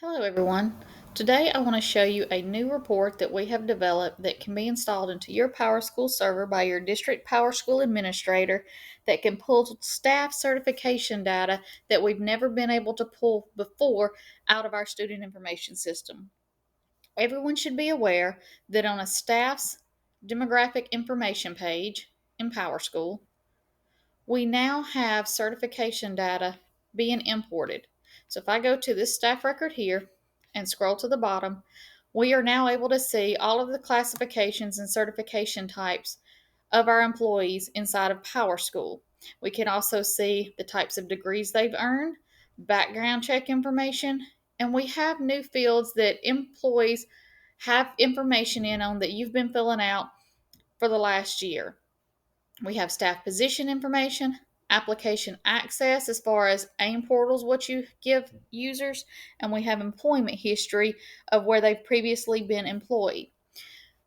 Hello everyone. Today I want to show you a new report that we have developed that can be installed into your PowerSchool server by your district PowerSchool administrator that can pull staff certification data that we've never been able to pull before out of our student information system. Everyone should be aware that on a staff's demographic information page in PowerSchool, we now have certification data being imported. So if I go to this staff record here and scroll to the bottom, we are now able to see all of the classifications and certification types of our employees inside of PowerSchool. We can also see the types of degrees they've earned, background check information, and we have new fields that employees have information in on that you've been filling out for the last year. We have staff position information, application access as far as AIM portals, what you give users, and we have employment history of where they've previously been employed.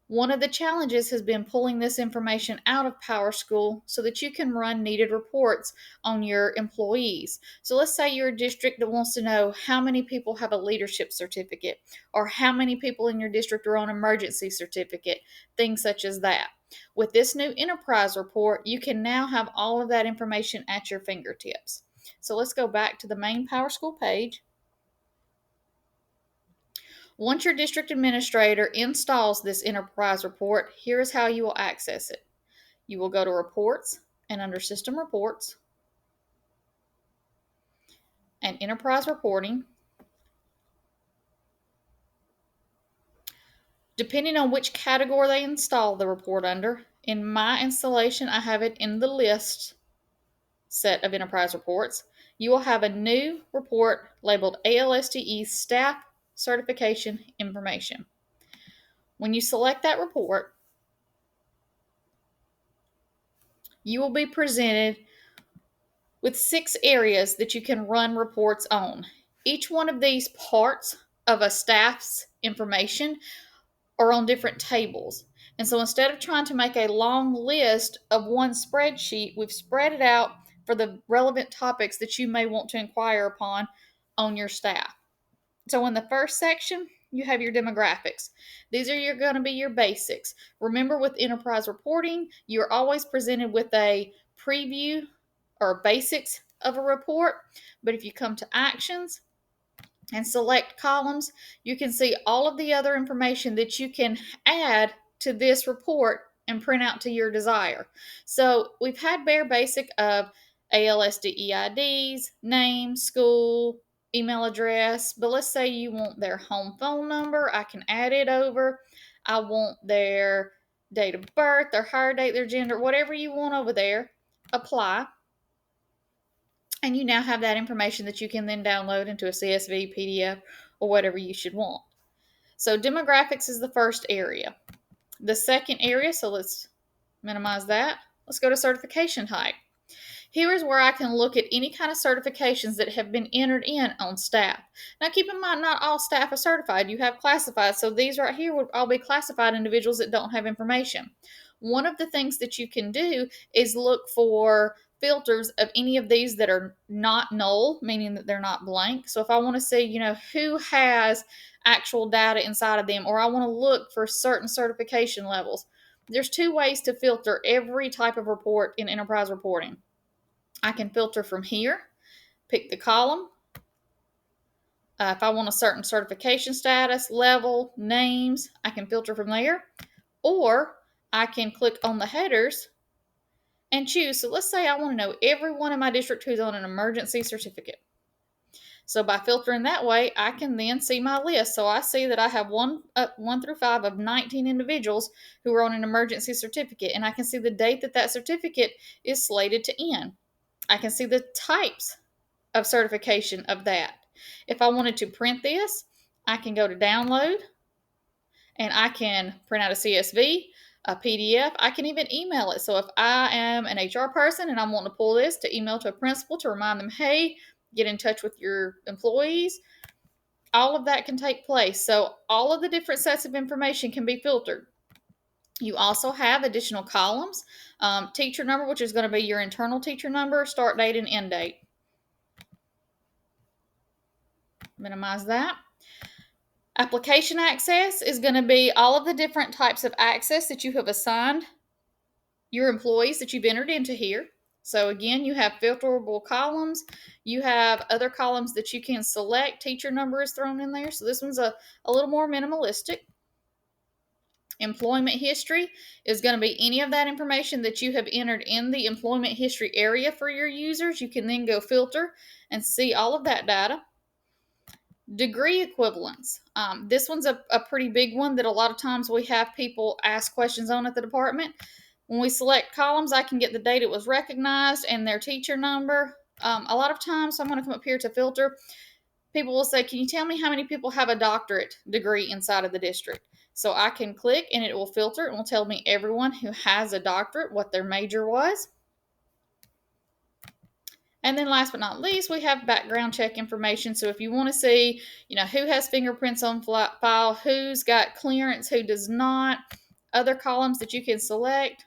One of the challenges has been pulling this information out of PowerSchool so that you can run needed reports on your employees. So let's say you're a district that wants to know how many people have a leadership certificate or how many people in your district are on emergency certificate, things such as that. With this new enterprise report, you can now have all of that information at your fingertips. So let's go back to the main PowerSchool page. Once your district administrator installs this enterprise report, here is how you will access it. You will go to Reports and under System Reports and Enterprise Reporting. Depending on which category they install the report under, in my installation, I have it in the list set of enterprise reports. You will have a new report labeled ALSDE-Staff Certification Information. When you select that report, you will be presented with 6 areas that you can run reports on. Each one of these parts of a staff's information are on different tables. And so instead of trying to make a long list of one spreadsheet, we've spread it out for the relevant topics that you may want to inquire upon on your staff. So in the first section, you have your demographics. These are going to be your basics. Remember, with enterprise reporting, you're always presented with a preview or basics of a report. But if you come to actions and select columns, you can see all of the other information that you can add to this report and print out to your desire. So we've had bare basic of ALSDE IDs, name, school, email address, but let's say you want their home phone number. I can add it over. I want their date of birth, their hire date, their gender, whatever you want over there. Apply. And you now have that information that you can then download into a CSV, PDF, or whatever you should want. So demographics is the first area. The second area, so let's minimize that. Let's go to certification type. Here is where I can look at any kind of certifications that have been entered in on staff. Now keep in mind, not all staff are certified. You have classified, so these right here would all be classified individuals that don't have information. One of the things that you can do is look for filters of any of these that are not null, meaning that they're not blank. So if I want to see, who has actual data inside of them, or I want to look for certain certification levels, there's 2 ways to filter every type of report in enterprise reporting. I can filter from here, pick the column. If I want a certain certification status, level, names, I can filter from there. Or I can click on the headers and choose. So let's say I want to know everyone in my district who's on an emergency certificate. So by filtering that way, I can then see my list. So I see that I have 1 through 5 of 19 individuals who are on an emergency certificate. And I can see the date that certificate is slated to end. I can see the types of certification of that. If I wanted to print this, I can go to download and I can print out a CSV, a PDF. I can even email it. So if I am an HR person and I'm wanting to pull this to email to a principal to remind them, hey, get in touch with your employees, all of that can take place. So all of the different sets of information can be filtered. You also have additional columns, teacher number, which is going to be your internal teacher number, start date and end date. Minimize that. Application access is going to be all of the different types of access that you have assigned your employees that you've entered into here. So again, you have filterable columns. You have other columns that you can select. Teacher number is thrown in there. So this one's a little more minimalistic. Employment history is going to be any of that information that you have entered in the employment history area for your users. You can then go filter and see all of that data. Degree equivalence. This one's a pretty big one that a lot of times we have people ask questions on at the department. When we select columns, I can get the date it was recognized and their teacher number. A lot of times, so I'm going to come up here to filter. People will say, can you tell me how many people have a doctorate degree inside of the district? So I can click and it will filter and will tell me everyone who has a doctorate, what their major was. And then last but not least, we have background check information. So if you want to see, who has fingerprints on file, who's got clearance, who does not, other columns that you can select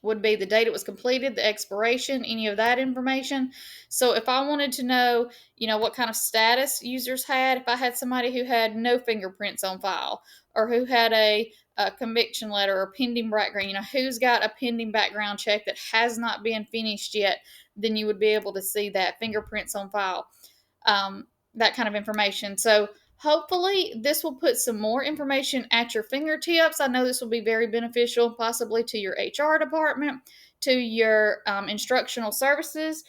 would be the date it was completed, the expiration, any of that information. So if I wanted to know, what kind of status users had, if I had somebody who had no fingerprints on file or who had a conviction letter or pending background, who's got a pending background check that has not been finished yet, then you would be able to see that fingerprints on file, that kind of information. So hopefully this will put some more information at your fingertips. I know this will be very beneficial possibly to your HR department, to your instructional services,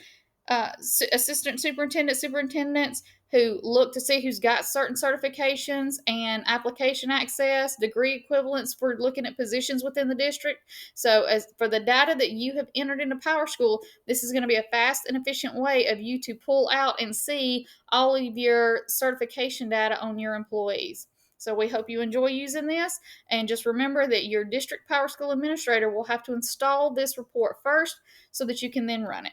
assistant superintendents who look to see who's got certain certifications and application access, degree equivalents for looking at positions within the district. So as for the data that you have entered into PowerSchool, this is going to be a fast and efficient way of you to pull out and see all of your certification data on your employees. So we hope you enjoy using this, and just remember that your district PowerSchool administrator will have to install this report first so that you can then run it.